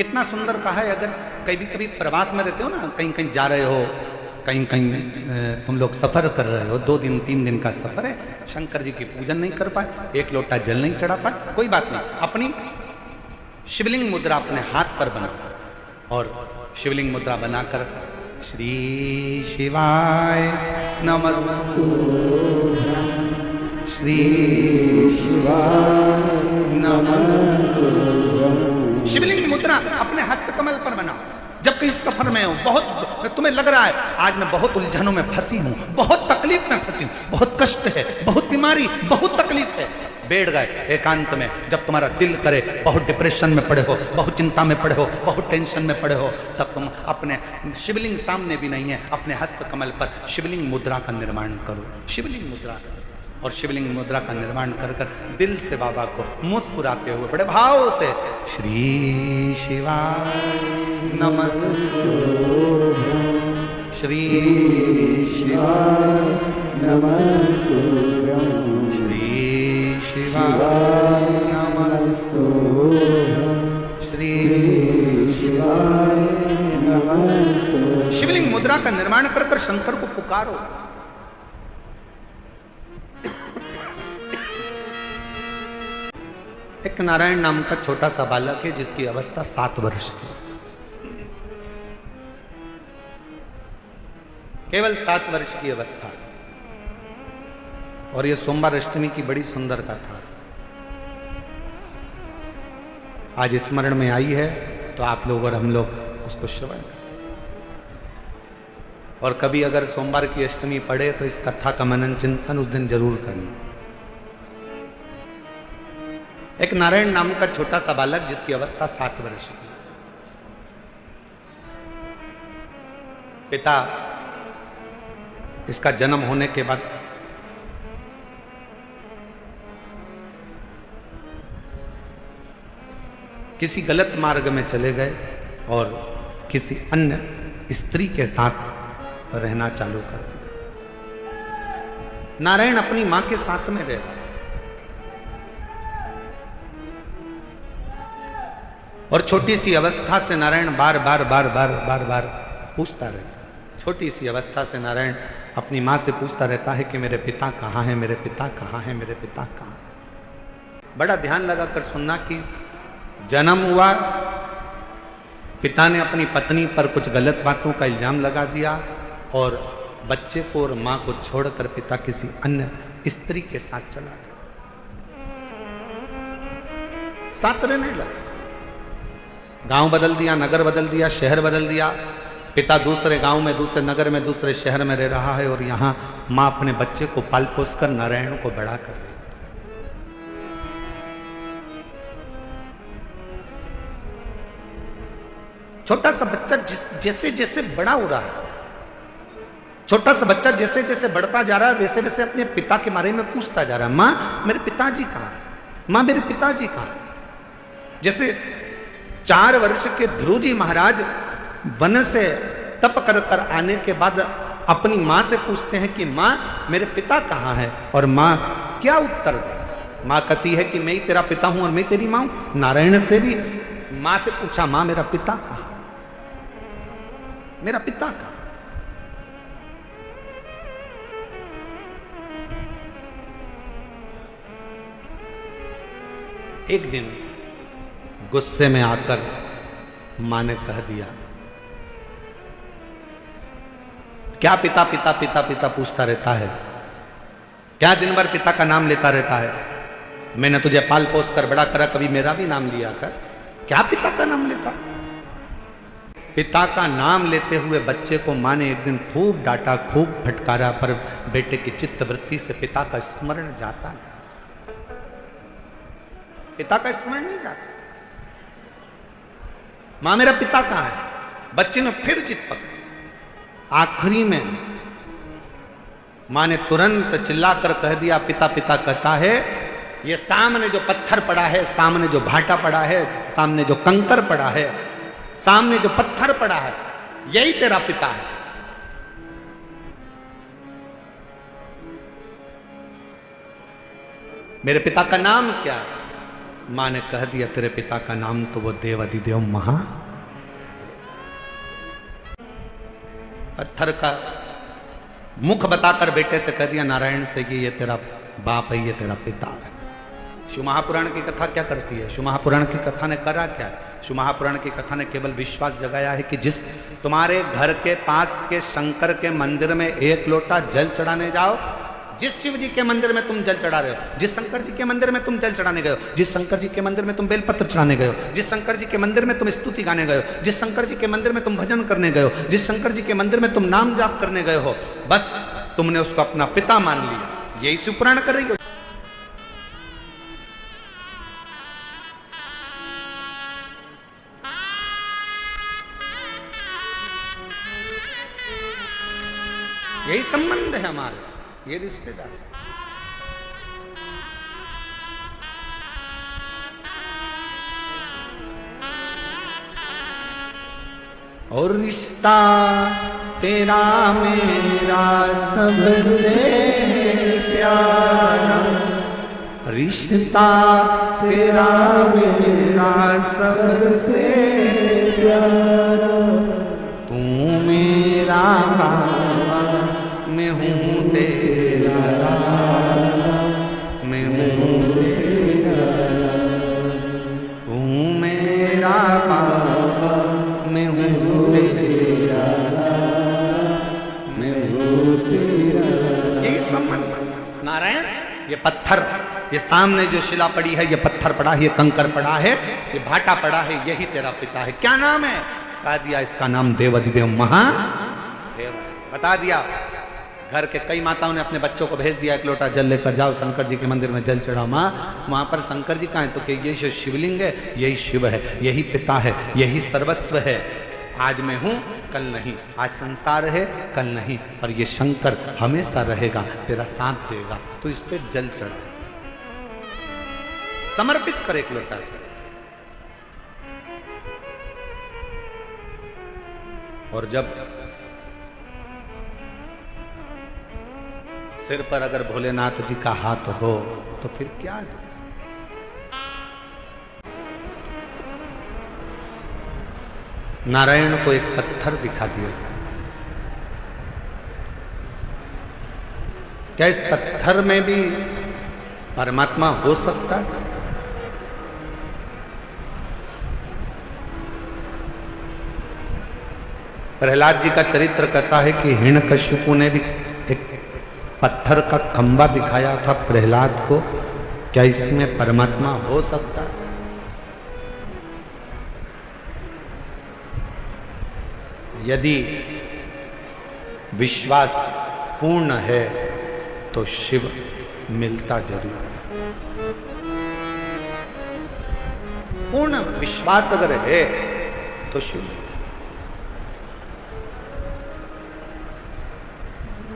कितना सुंदर कहा है। अगर कभी कभी प्रवास में रहते हो ना, कहीं कहीं जा रहे हो, कहीं कहीं तुम लोग सफर कर रहे हो, 2 दिन 3 दिन का सफर है, शंकर जी की पूजन नहीं कर पाए, 1 लोटा जल नहीं चढ़ा पाए, कोई बात नहीं, अपनी शिवलिंग मुद्रा अपने हाथ पर बनाओ और शिवलिंग मुद्रा बनाकर श्री शिवाय नमस्तु, श्री शिवाय नमस्तु। शिवलिंग मुद्रा अपने हस्त कमल पर बनाओ। जब कहीं सफर में हो, बहुत तुम्हें लग रहा है आज मैं बहुत उलझनों में फंसी हूं, बहुत तकलीफ में फंसी हूं, बहुत कष्ट है, बहुत बीमारी, बहुत तकलीफ है, बैठ गए एकांत में, जब तुम्हारा दिल करे, बहुत डिप्रेशन में पड़े हो, बहुत चिंता में पड़े हो, बहुत टेंशन में पड़े हो, तब तुम अपने शिवलिंग सामने भी नहीं है, अपने हस्त कमल पर शिवलिंग मुद्रा का निर्माण करो। शिवलिंग मुद्रा और शिवलिंग मुद्रा का निर्माण कर कर दिल से बाबा को मुस्कुराते हुए बड़े भाव से श्री शिवाय नमस्तु, श्री शिवाय नमस्तु, श्री शिवाय नमस्तु, श्री शिवाय नमस्तु। शिवलिंग मुद्रा का निर्माण कर कर शंकर को पुकारो। एक नारायण नाम का छोटा सा बालक है जिसकी अवस्था 7 वर्ष की, केवल 7 वर्ष की अवस्था, और ये सोमवार अष्टमी की बड़ी सुंदर कथा आज स्मरण में आई है, तो आप लोग और हम लोग उसको श्रवण करें। और कभी अगर सोमवार की अष्टमी पड़े तो इस कथा का मनन चिंतन उस दिन जरूर करना। एक नारायण नाम का छोटा सा बालक जिसकी अवस्था 7 वर्ष की, पिता इसका जन्म होने के बाद किसी गलत मार्ग में चले गए और किसी अन्य स्त्री के साथ रहना चालू कर दिया। नारायण अपनी मां के साथ में रह रहे और छोटी सी अवस्था से नारायण बार बार पूछता रहता है। छोटी सी अवस्था से नारायण अपनी माँ से पूछता रहता है कि मेरे पिता कहाँ हैं, मेरे पिता कहाँ हैं, मेरे पिता कहाँ हैं। बड़ा ध्यान लगाकर सुनना कि जन्म हुआ, पिता ने अपनी पत्नी पर कुछ गलत बातों का इल्जाम लगा दिया और बच्चे को और माँ को छोड़कर पिता किसी अन्य स्त्री के साथ चला गया, साथ रहने लगा। गांव बदल दिया, नगर बदल दिया, शहर बदल दिया। पिता दूसरे गांव में, दूसरे नगर में, दूसरे शहर में रह रहा है और यहां मां अपने बच्चे को पाल पोस कर नारायण को बड़ा कर रही। छोटा सा बच्चा जैसे जैसे बड़ा हो रहा है, छोटा सा बच्चा जैसे जैसे बढ़ता जा रहा है, वैसे वैसे अपने पिता के बारे में पूछता जा रहा है, मां मेरे पिताजी कहां है, मां मेरे पिताजी कहां है। जैसे 4 वर्ष के ध्रुव जी महाराज वन से तप कर कर आने के बाद अपनी मां से पूछते हैं कि मां मेरे पिता कहां है, और मां क्या उत्तर दे। मां कहती है कि मैं ही तेरा पिता हूं और मैं तेरी मां हूं। नारायण से भी मां से पूछा, मां मेरा पिता कहां, मेरा पिता कहां। एक दिन गुस्से में आकर मां ने कह दिया, क्या पिता पिता पिता पिता पूछता रहता है, क्या दिन भर पिता का नाम लेता रहता है। मैंने तुझे पाल पोस कर बड़ा करा, कभी मेरा भी नाम लिया कर, क्या पिता का नाम लेता। पिता का नाम लेते हुए बच्चे को मां ने एक दिन खूब डांटा, खूब फटकारा, पर बेटे की चित्त वृत्ति से पिता का स्मरण जाता नहीं, पिता का स्मरण नहीं जाता। मां मेरा पिता कहां है। बच्चे ने फिर जिद पकड़ी। आखिरी में मां ने तुरंत चिल्लाकर कह दिया, पिता पिता कहता है, ये सामने जो पत्थर पड़ा है, सामने जो भाटा पड़ा है, सामने जो कंकर पड़ा है, सामने जो पत्थर पड़ा है, यही तेरा पिता है। मेरे पिता का नाम क्या है। माँ ने कह दिया तेरे पिता का नाम तो वो देव अधिदेव महा। पत्थर का मुख बताकर बेटे से कह दिया नारायण से कि ये तेरा बाप है, ये तेरा पिता है। शिव महापुराण की कथा क्या करती है? शिव महापुराण की कथा ने करा क्या? शिव महापुराण की कथा ने केवल विश्वास जगाया है कि जिस तुम्हारे घर के पास के शंकर के मंदिर में एक लोटा जल चढ़ाने जाओ, जिस शिव जी के मंदिर में तुम जल चढ़ा रहे हो, जिस शंकर जी के मंदिर में तुम जल चढ़ाने गए हो, जिस शंकर जी के मंदिर में तुम बेलपत्र चढ़ाने गए हो, जिस शंकर जी के मंदिर में तुम स्तुति गाने गए हो, जिस शंकर जी के मंदिर में तुम भजन करने गए हो, जिस शंकर जी के मंदिर में तुम नाम जाप करने गए हो, बस तुमने उसको अपना पिता मान लिया। यही शिव पुराण कर रही हो। यही संबंध है हमारे, ये रिश्तेदार। और रिश्ता तेरा मेरा सबसे प्यारा, रिश्ता तेरा मेरा सबसे प्यारा, तू मेरा बाबा मैं हूँ तेरा लाला, मैं हूँ तेरा लाला, तू मेरा बाबा मैं हूँ तेरा लाला, मैं हूँ तेरा लाला। यही संबंध। नारायण ये पत्थर, ये सामने जो शिला पड़ी है, ये पत्थर पड़ा है, ये कंकर पड़ा है, ये भाटा पड़ा है, यही तेरा पिता है। क्या नाम है? बता दिया इसका नाम देव अधिदेव महादेव है। बता दिया। घर के कई माताओं ने अपने बच्चों को भेज दिया एक लोटा जल लेकर जाओ शंकर जी के मंदिर में जल चढ़ाओ। माँ वहां पर शंकर जी कहाँ है? तो ये जो शिवलिंग है यही शिव है, यही पिता है, यही सर्वस्व है। आज मैं हूं कल नहीं, आज संसार है कल नहीं, और ये शंकर हमेशा रहेगा, तेरा साथ देगा। तो इस पे जल चढ़ा, समर्पित कर एक लोटा जल। और जब सिर पर अगर भोलेनाथ जी का हाथ हो तो फिर क्या दो? नारायण को एक पत्थर दिखा दिया। क्या इस पत्थर में भी परमात्मा हो सकता है? प्रहलाद जी का चरित्र कहता है कि हिरण्यकशिपु ने भी एक पत्थर का खंबा दिखाया था प्रहलाद को। क्या इसमें परमात्मा हो सकता है? यदि विश्वास पूर्ण है तो शिव मिलता जरूर है। पूर्ण विश्वास अगर है तो शिव